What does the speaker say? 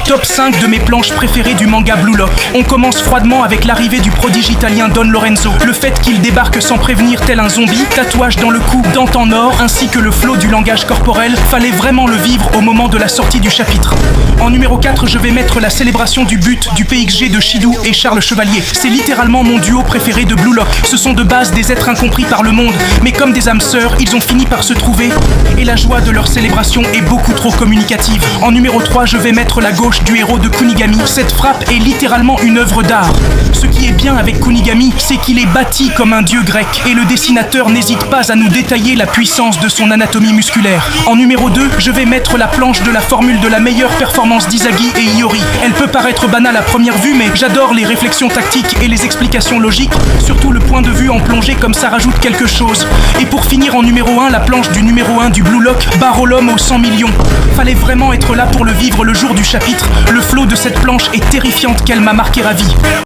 Top 5 de mes planches préférées du manga Blue Lock. On commence froidement avec l'arrivée du prodige italien Don Lorenzo. Le fait qu'il débarque sans prévenir tel un zombie, tatouage dans le cou, dents en or, ainsi que le flot du langage corporel, fallait vraiment le vivre au moment de la sortie du chapitre. En numéro 4, je vais mettre la célébration du but du PXG de Shidou et Charles Chevalier. C'est littéralement mon duo préféré de Blue Lock. Ce sont de base des êtres incompris par le monde, mais comme des âmes sœurs, ils ont fini par se trouver et la joie de leur célébration est beaucoup trop communicative. En numéro 3, je vais mettre la gauche du héros de Kunigami. Cette frappe est littéralement une œuvre d'art. Ce qui est bien avec Kunigami, c'est qu'il est bâti comme un dieu grec et le dessinateur n'hésite pas à nous détailler la puissance de son anatomie musculaire. En numéro 2, je vais mettre la planche de la formule de la meilleure performance d'Izagi et Iori. Elle peut paraître banale à première vue, mais j'adore les réflexions tactiques et les explications logiques. Surtout le point de vue en plongée, comme ça rajoute quelque chose. Et pour finir en numéro 1, la planche du numéro 1 du Blue Lock, Barolome aux 100 millions. Fallait vraiment être là pour le vivre le jour du chapitre. Le flow de cette planche est terrifiante qu'elle m'a marqué à vie.